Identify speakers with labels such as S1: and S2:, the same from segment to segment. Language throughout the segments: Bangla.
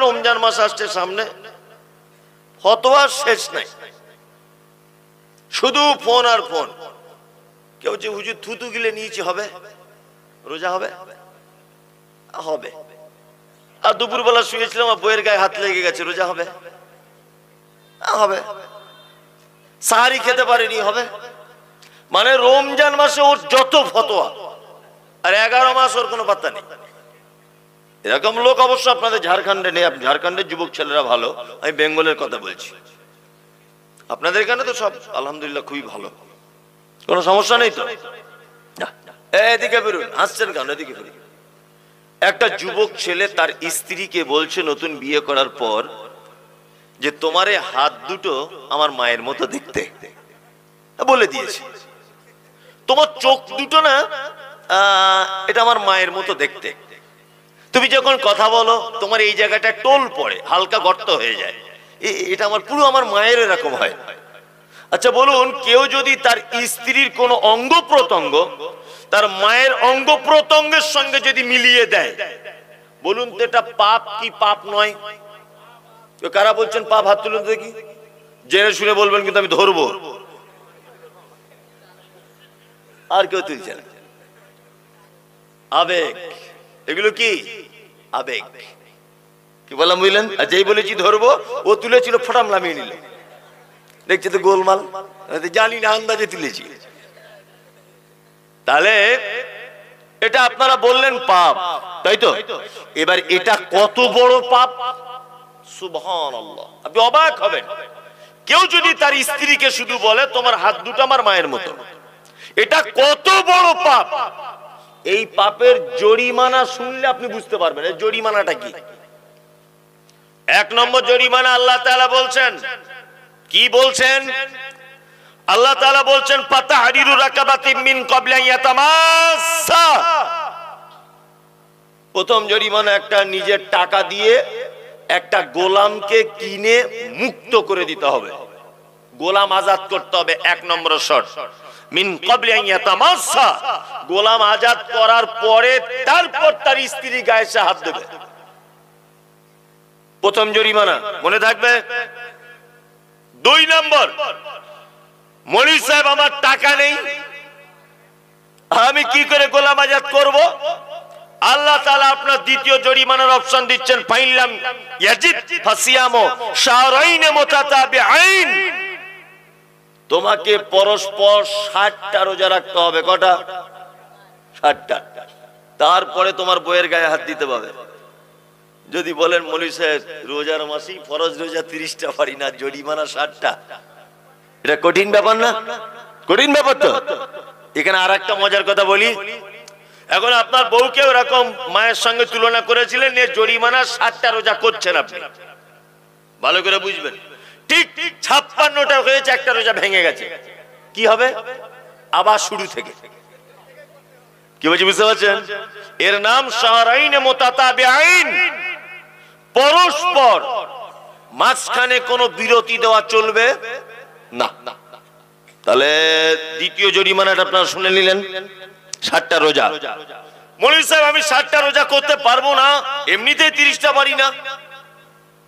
S1: রমজান মাস আসছে সামনে, ফতোয়া শেষ নাই, শুধু ফোন আর ফোন। কেউ যে হুজুর থুতু গিলে নিয়েছি, হবে? রোজা হবে? হবে। আর দুপুরবেলা শুয়েছিলাম, বইয়ের গায়ে হাত লেগে গেছে, রোজা হবে? হবে। সাহারি খেতে পারেনি, হবে? মানে রমজান মাসে ওর যত ফতোয়া, আর 11 মাস ওর কোনো পাত্তা নেই। এরকম লোক অবশ্য আপনাদের ঝাড়খণ্ডে নেই। ঝাড়খণ্ডের যুবক ছেলেরা ভালো, আমি বেঙ্গলের কথা বলছি। আপনাদের এখানে তো সব আলহামদুলিল্লাহ খুবই ভালো, কোনো সমস্যা নেই তো। এদিকে বেরুন, হাসছেন কেন? এদিকে বেরুন। একটা যুবক ছেলে তার স্ত্রীকে বলছে নতুন বিয়ে করার পর যে তোমার এই হাত দুটো আমার মায়ের মতো দেখতে, বলে দিয়েছে। তোমার চোখ দুটো না, এটা আমার মায়ের মতো দেখতে। তুমি যখন কথা বলো তোমার এই জায়গাটা টোল পড়ে, হালকা গর্ত হয়ে যায়, এটা আমার পুরো আমার মায়ের এরকম হয়। আচ্ছা বলুন, কেউ যদি তার স্ত্রীর কোনো অঙ্গ প্রত্যঙ্গ তার মায়ের অঙ্গ প্রত্যঙ্গের সঙ্গে যদি মিলিয়ে দেয়, বলুন তো এটা পাপ কি পাপ নয়? কারা বলছেন পাপ? হাত তুলুন দেখি, জেনে শুনে বলবেন, কিন্তু আমি ধরবো। আর কেউ তুলছে না। আবেগ, এগুলো কি আবেগ? কি বললাম বুঝলেন? যেই বলেছি ধরবো, ও তুলেছিল, ফটাম নামিয়ে নিল। দেখছে তো গোলমাল, জানি না, আন্দাজে তুলেছি। তাহলে এটা আপনারা বললেন পাপ, তাই তো? এবার এটা কত বড় পাপ, সুবহানাল্লাহ! আপনি অবাক হবেন। কেউ যদি তার স্ত্রীকে শুধু বলে তোমার হাত দুটো আমার মায়ের মতো, এটা কত বড় পাপ। এই পাপের জরিমানা শুনলে আপনি বুঝতে পারবেন এই জরিমানাটা কি। 1 নম্বর জরিমানা আল্লাহ তাআলা বলছেন, কি বলছেন? আল্লাহ তাআলা বলছেন ফাতাহরিরু রাকাবাতিন মিন ক্বাবলি আন ইয়াতামাসসা। প্রথম জরিমানা একটা নিজের টাকা দিয়ে একটা গোলামকে কিনে মুক্ত করে দিতে হবে, গোলাম আজাদ করতে হবে। 1 নম্বর শর্ত, মিন ক্বাবলি আন ইয়াতামাসসা। গোলাম আজাদ করার পরে তারপর তার স্ত্রী গায়ে সে হাত দেবে। প্রথম জরিমানা, মনে থাকবে। 2 নম্বর, মৌলভী সাহেব আমার টাকা নেই, আমি কি করে গোলাম আজাদ করব? আল্লাহ তাআলা আপনার দ্বিতীয় জরিমানার অপশন দিচ্ছেন, ফাইলাম ইয়াজিদ ফাসিয়ামু শাহরাইন মুতাতাবিআইন। তোমাকে পরস্পর 60টা রোজা রাখতে হবে। কটা? 60টা। তারপরে তোমার বইয়ের গায়ে হাত দিতে পারবে। যদি বলেন মৌলভী সাহেব রোজার মাসেই ফরজ রোজা 30টা পারি না, জরিমানা 60টা, এটা কঠিন ব্যাপার না? কঠিন ব্যাপার তো। এখানে আর একটা মজার কথা বলি। এখন আপনার বউকে এরকম মায়ের সঙ্গে তুলনা করেছিলেন, এর জরিমানা 60টা রোজা করছেন আপনি, ভালো করে বুঝবেন। ঠিক 56টা হয়েছে, একটা রোজা ভেঙে গেছে, কি হবে? আবার শুরু থেকে। কি বলছি বুঝতে পারছেন? এর নাম শাহরাইন মুতাতাবিআইন। পরস্পর মাঝখানে কোনো বিরতি দেওয়া চলবে না। তাহলে দ্বিতীয় জরিমানাটা আপনারা শুনে নিলেন, 60টা রোজা। মৌলভী সাহেব আমি 60টা রোজা করতে পারবো না, এমনিতেই 30টা পারি না,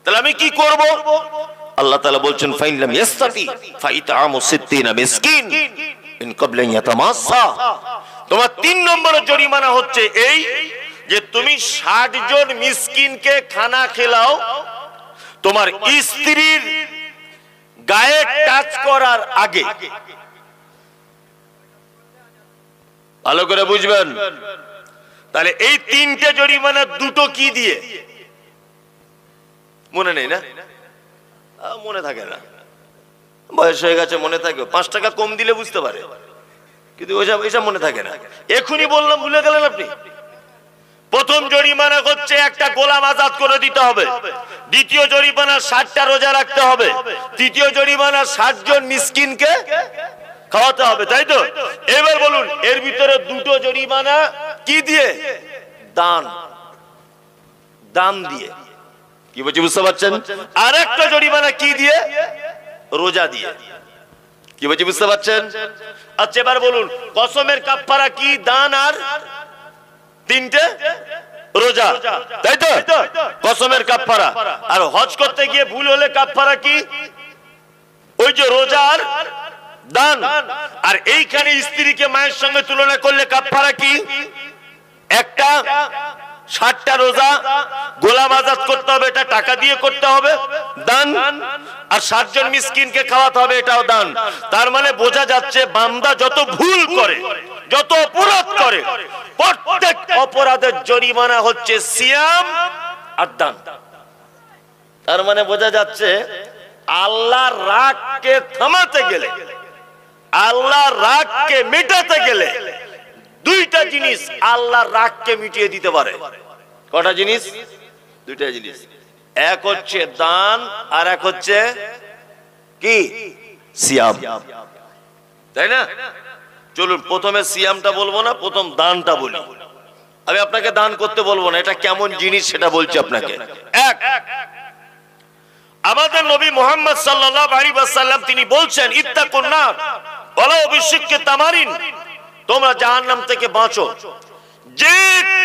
S1: তাহলে আমি কি করব? আল্লাহ তাআলা বলছেন ফাইলাম ইয়াসতাতি ফাইতামু 60 মিসকিন মিন ক্বাবলি আন ইয়াতামাসসা। তোমার 3 নম্বরের জরিমানা হচ্ছে এই যে তুমি 60 জন মিসকিনকে খানা খেলাও, তোমার স্ত্রীর গায়ে টাচ করার আগে। ভালো করে বুঝবেন। তাহলে এই 3টে জরিমানা, দুটো কি দিয়ে মনে নেই না? মনে থাকে না, বয়স হয়ে গেছে, মনে থাকে। 5 টাকা কম দিলে বুঝতে পারে, কিন্তু ওইসব মনে থাকে না। এখনই বললাম, ভুলে গেলেন আপনি। প্রথম জরিমানা হচ্ছে একটা গোলাম আজাদ করে দিতে হবে। দ্বিতীয় জরিমানা 60টা রোজা রাখতে হবে। তৃতীয় জরিমানা 60 জন মিসকিনকে খাওয়াতে হবে, তাই তো? এবার বলুন এর ভিতরে দুটো জরিমানা কি দিয়ে? দান, দান দিয়ে। কি বলছি বুঝতে পারছেন? আর একটা জরিমানা কি দিয়ে? রোজা দিয়ে। কি বলছি বুঝতে পারছেন? আচ্ছা এবার বলুন কসমের কাফারা কি? দান আর 3টে রোজা, তাই তো? কসমের কাফারা। আর হজ করতে গিয়ে ভুল হলে কাফারা কি? ওই যে রোজার দান। আর এইখানে স্ত্রীকে মায়ের সঙ্গে তুলনা করলে কাফারা কি? একটা 60টা রোজা গোলাম আজাদ করতে হবে, এটা টাকা দিয়ে করতে হবে, দান। আর 60 জন মিসকিনকে খাওয়াতে হবে, এটাও দান। তার মানে বোঝা যাচ্ছে বান্দা যত ভুল করে, যত অপরাধ করে, প্রত্যেক অপরাধের জরিমানা হচ্ছে সিয়াম আর দান। তার মানে বোঝা যাচ্ছে আল্লাহর রাগকে থামাতে গেলে, আল্লাহর রাগকে মেটাতে গেলে দুইটা জিনিস আল্লাহর রাগকে মিটিয়ে দিতে পারে। কটা জিনিস? দুইটা জিনিস। এক হচ্ছে দান, আর এক হচ্ছে কি? সিয়াম, তাই না? চলুন প্রথমে সিয়ামটা বলবো না, প্রথম দানটা বলি। আমি আপনাকে দান করতে বলবো না, এটা কেমন জিনিস সেটা বলছি আপনাকে। এক, আমাদের নবী মুহাম্মদ সাল্লাল্লাহু আলাইহি ওয়াসাল্লাম তিনি বলছেন, ইত্তাকুন নার ওয়ালাউ বিশিক্কি তামারিন, তোমরা জাহান্নাম থেকে বাঁচো, যে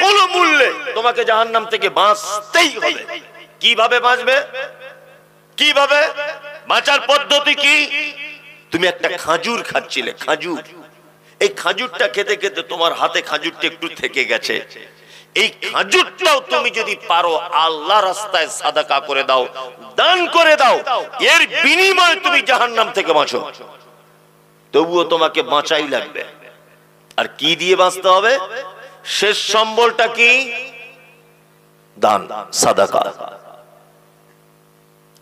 S1: কোনো মূল্যে তোমাকে জাহান্নাম থেকে বাঁচতেই হবে। কিভাবে বাঁচবে? কিভাবে বাঁচার পদ্ধতি কি? তুমি একটা খাজুর খাচ্ছিলে, খাজুর, এই খাজুরটা খেতে খেতে তোমার হাতে খাজুরটা একটু থেকে গেছে, এই খাজুরটাও তুমি যদি পারো আল্লাহ রাস্তায় সাদাকা করে দাও, দান করে দাও, এর বিনিময়ে তুমি জাহান্নাম থেকে বাঁচো। তবুও তোমাকে বাঁচাই লাগবে। আর কি দিয়ে বাঁচতে হবে? শেষ সম্বলটা কি? দান, সাদাকা।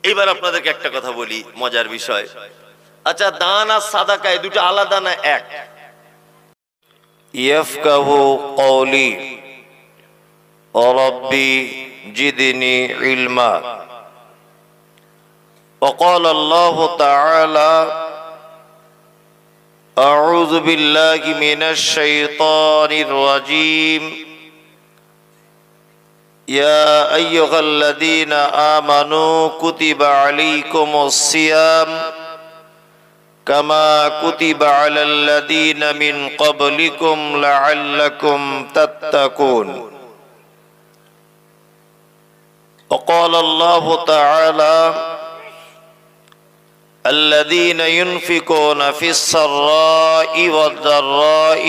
S1: এবার আপনাদেরকে একটা কথা বলি, মজার বিষয়। আচ্ছা, দান আর সাদাকা এই দুটো আলাদা না এক? ইয়াফকাহু কওলি ওয়া রাব্বি জিদনি ইলমা। ওয়া ক্বালা আল্লাহু তাআলা আউযু বিল্লাহি মিনাশ শাইতানির রাজীম। ইয়া আইয়ুহাল্লাযীনা আমানু কুতিবা আলাইকুমুস সিয়াম কামা কুতিবা আলাল্লাযীনা মিন ক্বাবলিকুম লাআল্লাকুম তাত্তাকুন। ওয়া ক্বালা আল্লাহু তাআলা الذين ينفقون في السراء والضراء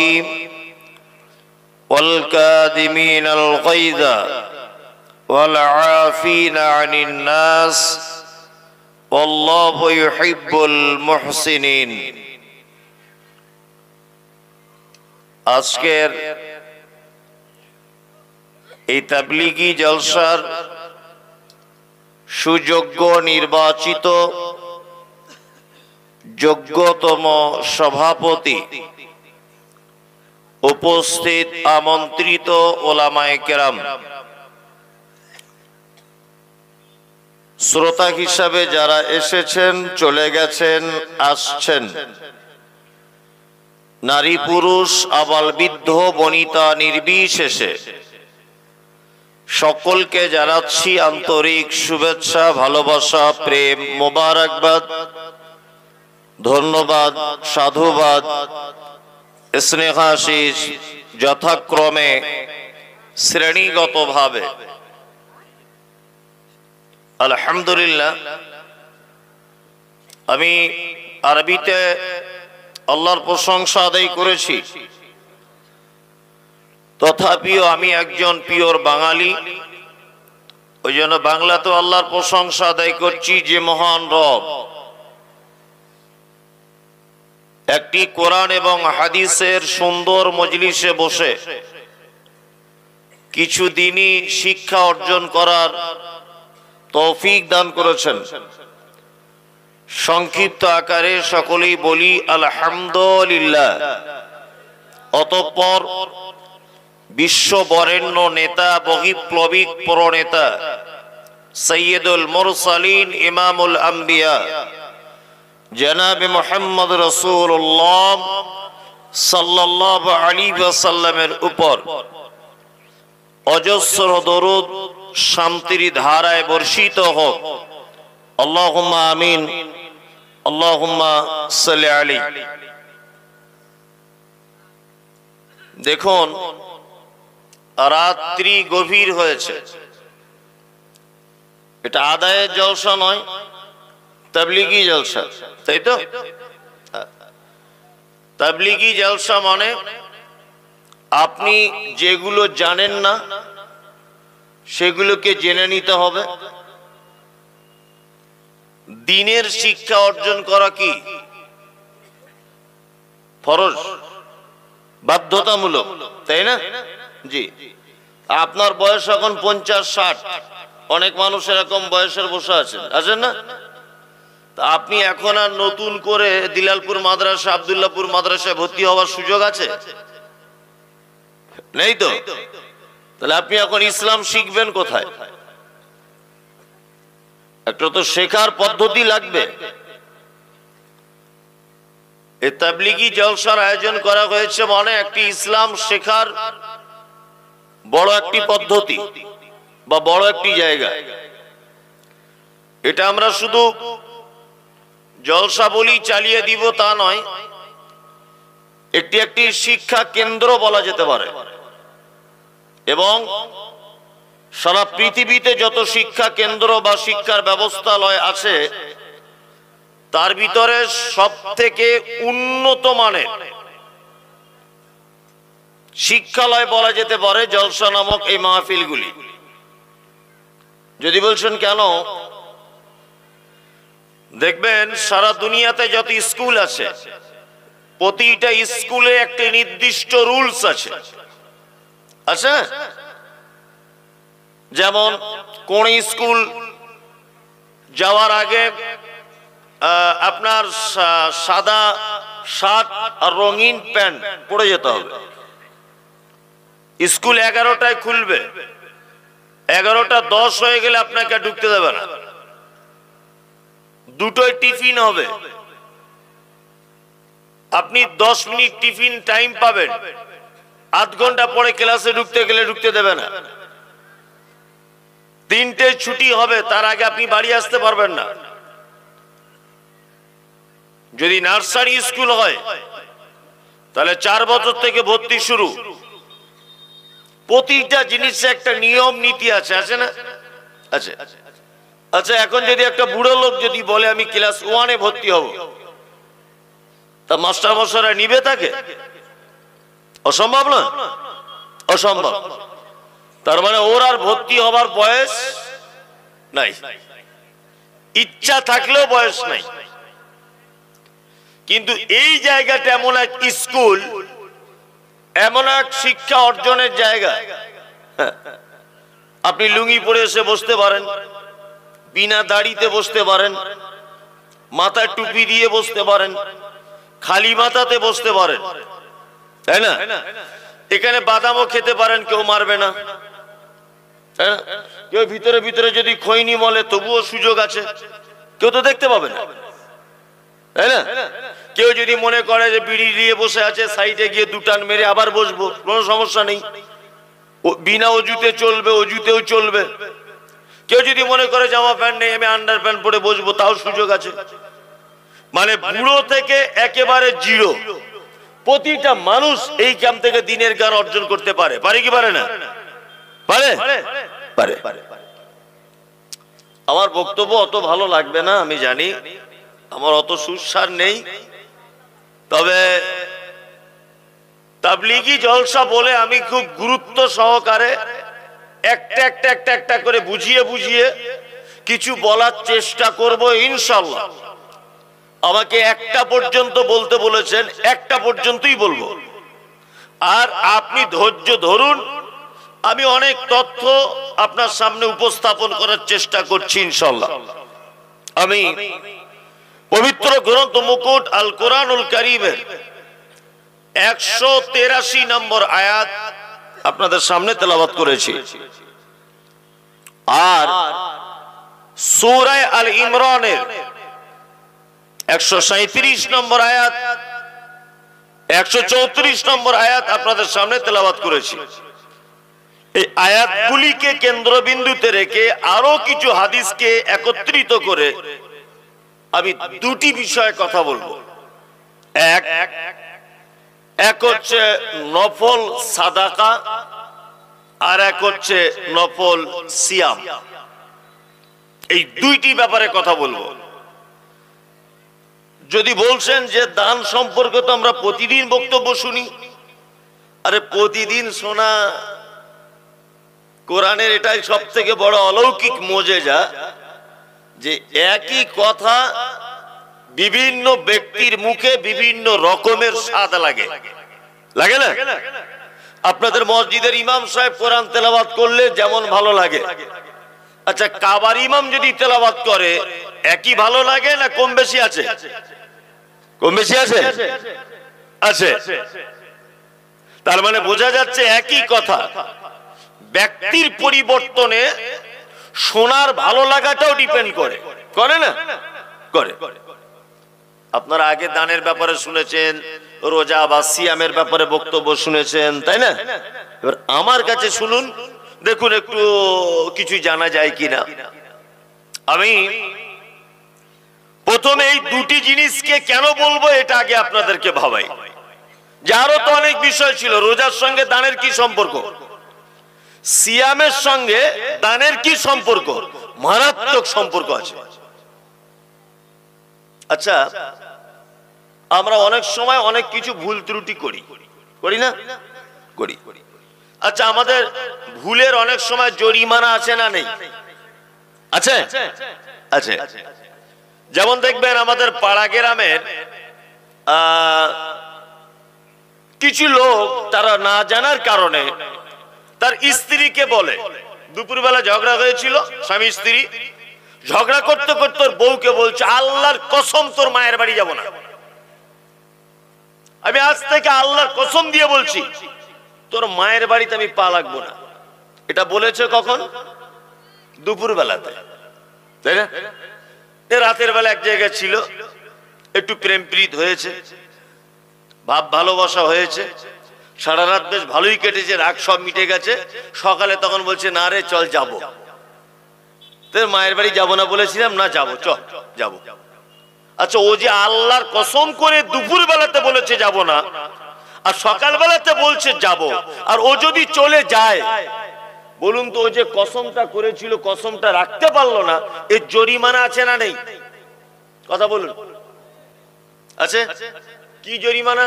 S1: والكاظمين الغيظ والعافين عن الناس والله يحب المحسنين। আজকের এই তাবলীগী জলসার সুযোগ্য নির্বাচিত যোগ্যতম সভাপতি, উপস্থিত আমন্ত্রিত ওলামায়ে কেরাম, শ্রোতা হিসাবে যারা এসেছেন, চলে গেছেন, আসছেন, নারী পুরুষ, আবাল বৃদ্ধ বনিতা নির্বিশেষে সকলকে জানাচ্ছি আন্তরিক শুভেচ্ছা, ভালোবাসা, প্রেম, মোবারকবাদ, ধন্যবাদ, সাধুবাদ, স্নেহাশিস যথাক্রমে শ্রেণীগতভাবে। আলহামদুলিল্লাহ, আমি আরবিতে আল্লাহর প্রশংসা আদায় করেছি, তথাপিও আমি একজন পিওর বাঙালি, ওই জন্য বাংলাতেও আল্লাহর প্রশংসা আদায় করছি যে মহান রব একটি কোরআন এবং হাদিসের সুন্দর মজলিসে বসে কিছু দিনই শিক্ষা অর্জন করার তৌফিক দান করেছেন। সংক্ষিপ্ত আকারে সকলেই বলি আলহামদুলিল্লাহ। অতঃপর বিশ্ব বরেণ্য নেতা, বহিপ্লবিক প্রণেতা, সৈয়দুল মুরসালিন, ইমামুল আম্বিয়া জনাব মুহাম্মদ রাসূলুল্লাহ সাল্লাল্লাহু আলাইহি ওয়াসাল্লামের উপর অজস্র দরুদ শান্তির ধারায় বর্ষিত হোক। আল্লাহুম্মা আমিন, আল্লাহুম্মা সাল্লি আলাইহি। দেখুন, রাত্রি গভীর হয়েছে, এটা আদায়ের জলসা নয়, তাবলিগি জলসা, তাই তো? তাবলিগি জলসা মানে আপনি যেগুলো জানেন না সেগুলোকে জেনে নিতে হবে। দ্বীনের শিক্ষা অর্জন করা কি ফরজ, বাধ্যতামূলক, তাই না? জি। আপনার বয়স এখন 50-60, অনেক মানুষ এরকম বয়সের বসে আছেন না? আপনি এখন আর নতুন করে দিলালপুর মাদ্রাসা, আব্দুল্লাহপুর মাদ্রাসায় ভর্তি হওয়ার সুযোগ আছে? নেই তো। তাহলে আপনি এখন ইসলাম শিখবেন কোথায়? একটা তো শেখার পদ্ধতি লাগবে। এই তাবলিগি জলসার আয়োজন করা হয়েছে মানে একটি ইসলাম শেখার বড় একটি পদ্ধতি বা বড় একটি জায়গা। এটা আমরা শুধু জলসা বলি চালিয়ে দিব তা নয়, একটি শিক্ষা কেন্দ্র বলা যেতে পারে। এবং সারা পৃথিবীতে যত শিক্ষা কেন্দ্র বা শিক্ষার ব্যবস্থালয় আছে তার ভিতরে সবথেকে উন্নত মানের শিক্ষালয় বলা যেতে পারে জলসা নামক এই মাহফিলগুলি। যদি বলছেন কেন, দেখবেন সারা দুনিয়াতে যত স্কুল আছে প্রতিটা স্কুলে একটি নির্দিষ্ট রুলস আছে। আচ্ছা, যেমন কোন স্কুল যাওয়ার আগে আপনার সাদা শার্ট আর রঙিন প্যান্ট পরে যেতে হবে। স্কুল 11টায় খুলবে, 11:10 হয়ে গেলে আপনাকে ঢুকতে দেবে না। 2টোয় টিফিন হবে, আপনি 10 মিনিট টিফিন টাইম পাবেন, আধ ঘন্টা পরে ক্লাসে ঢুকতে গেলে ঢুকতে দেবে না। 3টে ছুটি হবে, তার আগে আপনি বাড়ি আসতে পারবেন না। যদি নার্সারি স্কুল হয় তাহলে 4 বছর থেকে ভর্তি শুরু। প্রতিটা জিনিসে একটা নিয়ম নীতি আছে, আছে না? আছে। আচ্ছা, এখন যদি একটা বুড়ো লোক যদি বলে আমি ক্লাস 1-এ ভর্তি হব, তা মাস্টার মশাইরা নিবে তাকে? অসম্ভব না? অসম্ভব। তার মানে ওর আর ভর্তি হবার বয়স নাই, ইচ্ছা থাকলেও বয়স নাই। কিন্তু এই জায়গাটা এমন এক স্কুল, এমন এক শিক্ষা অর্জনের জায়গা। আপনি লুঙ্গি পরে এসে বসতে পারেন, বিনা দাড়িতে বসতে পারেন, মাথায় টুপি দিয়ে বসতে পারেন, খালি মাথাতে বসতে পারেন, তাই না? এখানে বাদামও খেতে পারেন, কেউ মারবে না। কেউ ভিতরে ভিতরে যদি খৈনি মলে তবুও সুযোগ আছে, কেউ তো দেখতে পাবে না, তাই না? কেউ যদি মনে করে যে বিড়ি নিয়ে বসে আছে, সাইডে গিয়ে 2 টান মেরে আবার বসবো, কোনো সমস্যা নেই। বিনা অজুতে চলবে, অজুতেও চলবে। কেউ যদি মনে করে জামা প্যান্ট নেই, আমি আন্ডার প্যান্ট পরে বসবো, তাও সুযোগ আছে। মানে বুড়ো থেকে একেবারে জিরো প্রতিটা মানুষ এই ক্যাম্প থেকে দিনের জ্ঞান অর্জন করতে পারে। পারে কি পারে না? পারে, পারে। আমার বক্তব্য অত ভালো লাগবে না, আমি জানি, আমার অত সুস্বার নেই। তবে তাবলিগি জলসা বলে আমি খুব গুরুত্ব সহকারে একটা করে বুঝিয়ে বুঝিয়ে কিছু বলার চেষ্টা করব ইনশাআল্লাহ। আমাকে 1টা পর্যন্ত বলতে বলেছেন, 1টা পর্যন্তই বলবো। আর আপনি ধৈর্য ধরুন, আমি অনেক তথ্য আপনার সামনে উপস্থাপন করার চেষ্টা করছি ইনশাআল্লাহ। আমি পবিত্র গ্রন্থ মুকুট আল কোরআনুল কারীমের 183 নম্বর আয়াত আপনাদের সামনে তেলাওয়াত করেছি। আর সূরা আল ইমরানের 137 নম্বর আয়াত, 134 নম্বর আয়াত আপনাদের সামনে তেলাওয়াত করেছি। এই আয়াতগুলিকে কেন্দ্রবিন্দুতে রেখে আরো কিছু হাদিসকে একত্রিত করে আমি 2টি বিষয়ে কথা বলবো। এক হচ্ছে নফল সাদাকা, আর এক হচ্ছে নফল সিয়াম। এই দুইটি ব্যাপারে কথা বলবো। যদি বলছেন যে দান সম্পর্কে তো আমরা প্রতিদিন বক্তব্য শুনি, আরে প্রতিদিন শোনা কোরআনের এটাই সব থেকে বড় অলৌকিক মোজেজা যে একই কথা বিভিন্ন ব্যক্তির মুখে বিভিন্ন রকমের স্বাদ লাগে, লাগে না? আপনাদের মসজিদের ইমাম সাহেব কোরআন তেলাওয়াত করলে যেমন ভালো লাগে, আচ্ছা কাবার ইমাম যদি তেলাওয়াত করে একই ভালো লাগে না কম বেশি আছে? কম বেশি আছে, আছে। তার মানে বোঝা যাচ্ছে একই কথা ব্যক্তির পরিবর্তনে শোনার ভালো লাগাটাও ডিপেন্ড করে, করে না? করে। আপনারা আগে দানের ব্যাপারে শুনেছেন, রোজা বা সিয়ামের ব্যাপারে বক্তব্য শুনেছেন, তাই না? এবার আমার কাছে শুনুন, দেখুন একটু কিছু জানা যায় কিনা। আমি প্রথমে এই দুটি জিনিসকে কেন বলবো এটা আগে আপনাদেরকে ভাবাই। যে আরো তো অনেক বিষয় ছিল, রোজার সঙ্গে দানের কি সম্পর্ক, সিয়ামের সঙ্গে দানের কি সম্পর্ক, মারাত্মক সম্পর্ক আছে। আচ্ছা আমরা অনেক সময় অনেক কিছু ভুল ত্রুটি করি, করি না? করি। আচ্ছা আমাদের ভুলের অনেক সময় জরিমানা আছে না নেই? আছে, আছে। যেমন দেখবেন আমাদের পাড়া গ্রামের কিছু লোক তারা না জানার কারণে তার স্ত্রীকে বলে, দুপুরবেলা ঝগড়া হয়েছিল স্বামী স্ত্রী, ঝগড়া করতে করতে বউকে বলছে আল্লাহর কসম তোর মায়ের বাড়ি যাব না, আমি আজ থেকে আল্লাহর কসম দিয়ে বলছি তোর মায়ের বাড়িতে আমি পা লাগবো না। এটা বলেছে কখন? দুপুর বেলাতে, তাই না? রাতের বেলা এক জায়গায় ছিল, একটু প্রেম প্রীত হয়েছে, ভাব ভালোবাসা হয়েছে, সারা রাত বেশ ভালোই কেটেছে, রাগ সব মিটে গেছে। সকালে তখন বলছে না রে চল যাবো। তোর মায়ের বাড়ি যাবো না বলেছিলাম, না যাবো, চল যাবো। আচ্ছা ও যে আল্লাহর কসম করে দুপুর বেলাতে বলেছে যাব না, আর সকাল বেলাতে বলছে যাব, আর ও যদি চলে যায়, বলুন তো ও যে কসমটা করেছিল কসমটা রাখতে পারলো না, এর জরিমানা আছে না নেই? কথা বলুন, আছে? কি জরিমানা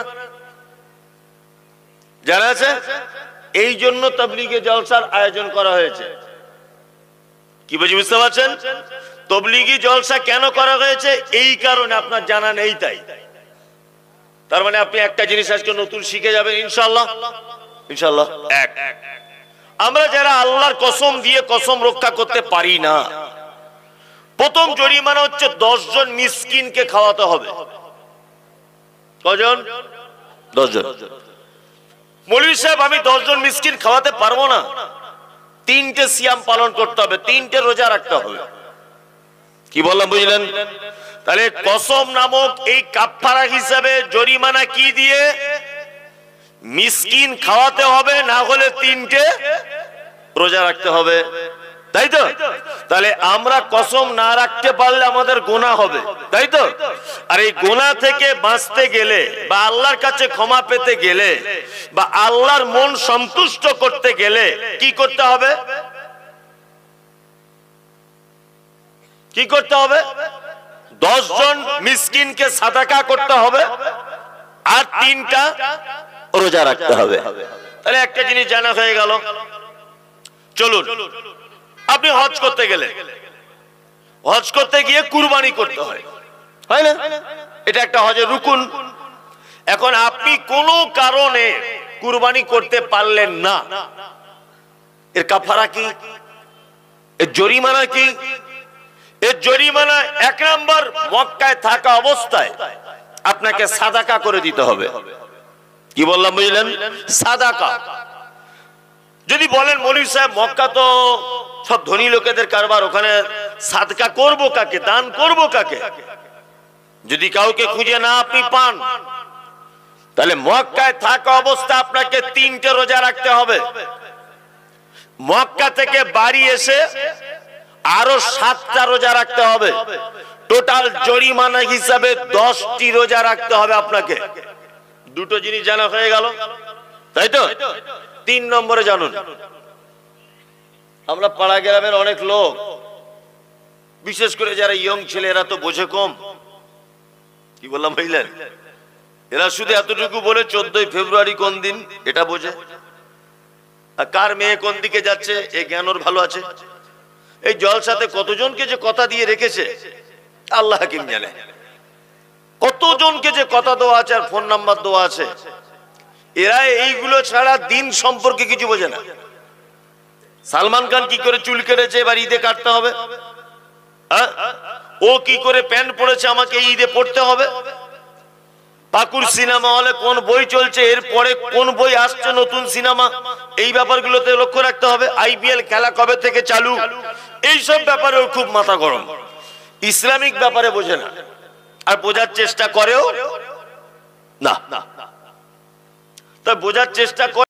S1: জানা আছে? এই জন্য তাবলীগে জলসার আয়োজন করা হয়েছে। কি বুঝতে পারছেন? তাবলীগি জলসা কেন করা হয়েছে? এই কারণে, আপনার জানা নেই তাই। তার মানে আপনি একটা জিনিস আজকে নতুন শিখে যাবেন ইনশাআল্লাহ। ইনশাআল্লাহ এক, আমরা যারা আল্লাহর কসম দিয়ে কসম রক্ষা করতে পারি না, প্রথম জরিমানা হচ্ছে 10 জন মিসকিনকে খাওয়াতে হবে। কজন? 10 জন। মৌলভী সাহেব আমি 10 জন মিসকিন খাওয়াতে পারবো না, 3টে সিয়াম পালন করতে হবে, 3টে রোজা রাখতে হবে। কি বললাম বুঝলেন? তাহলে কসম নামক এই কাফারা হিসাবে জরিমানা কি দিয়ে? মিসকিন খাওয়াতে হবে, না হলে 3টে রোজা রাখতে হবে, তাই তো? তাহলে আমরা কসম না রাখতে পারলে আমাদের গুনাহ হবে, তাই তো? আর এই গুনাহ থেকে বাঁচতে গেলে বা আল্লাহর কাছে ক্ষমা পেতে গেলে বা আল্লাহর মন সন্তুষ্ট করতে গেলে কি করতে হবে? কি করতে হবে? 10 জন মিসকিনকে সাদাকা করতে হবে আর 3টা রোজা রাখতে হবে। তাহলে একটা জিনিস জানা হয়ে গেল। চলুন, আপনি হজ করতে গেলে, হজ করতে গিয়ে কুরবানি করতে হয়, হয় না? এটা একটা হজের রুকুন। এখন আপনি কোনো কারণে কুরবানি করতে পারলেন না, এর কাফারা কি? এর জরিমানা কি? এর জরিমানা 1 নাম্বার, মক্কায় থাকা অবস্থায় আপনাকে সাদাকা করে দিতে হবে। কি বললাম বুঝলেন? সাদাকা। যদি বলেন মৌলভী সাহেব মক্কা তো সব ধনী লোকেদের কারবার, ওখানে সাদকা করব কাকে, দান করব কাকে? যদি কাউকে খুঁজে না আপনি পান, তাহলে মক্কায় থাকা অবস্থা আপনাকে 3টে রোজা রাখতে হবে। মক্কা থেকে বাড়ি এসে আরো 7টা রোজা রাখতে হবে। টোটাল জরিমানা হিসাবে 10টি রোজা রাখতে হবে আপনাকে। দুটো জিনিস জানা হয়ে গেল, তাই তো? 3 নম্বরে জানুন, আমরা পাড়া গ্রামের অনেক লোক, বিশেষ করে যারা ইয়ং ছেলে, এরা তো বোঝে কম। কি বললাম বুঝলেন? এরা শুধু এতটুকু বলে 14ই ফেব্রুয়ারি কোন দিন এটা বোঝে, আর কার মেয়ে কোন দিকে যাচ্ছে এই জ্ঞান ওর ভালো আছে। এই জলসাতে কতজনকে যে কথা দিয়ে রেখেছে আল্লাহ হাকিম জানে, কতজনকে যে কথা দেওয়া আছে আর ফোন নাম্বার দেওয়া আছে। এরা এইগুলো ছাড়া দিন সম্পর্কে কিছু বোঝে না। সালমান খান কি করে চুল কেটেছে এবার ঈদে কাটতে হবে, ও কি করে প্যান্ট পরেছে আমাকে ঈদে পড়তে হবে, পাকুর সিনেমা হলে কোন বই চলছে, এরপরে কোন বই আসছে নতুন সিনেমা, এই ব্যাপারগুলোতে লক্ষ্য রাখতে হবে। আইপিএল খেলা কবে থেকে চালু, এইসব ব্যাপারেও খুব মাথা গরম। ইসলামিক ব্যাপারে বোঝে না, আর বোঝার চেষ্টা করেও না। তা বোঝার চেষ্টা করে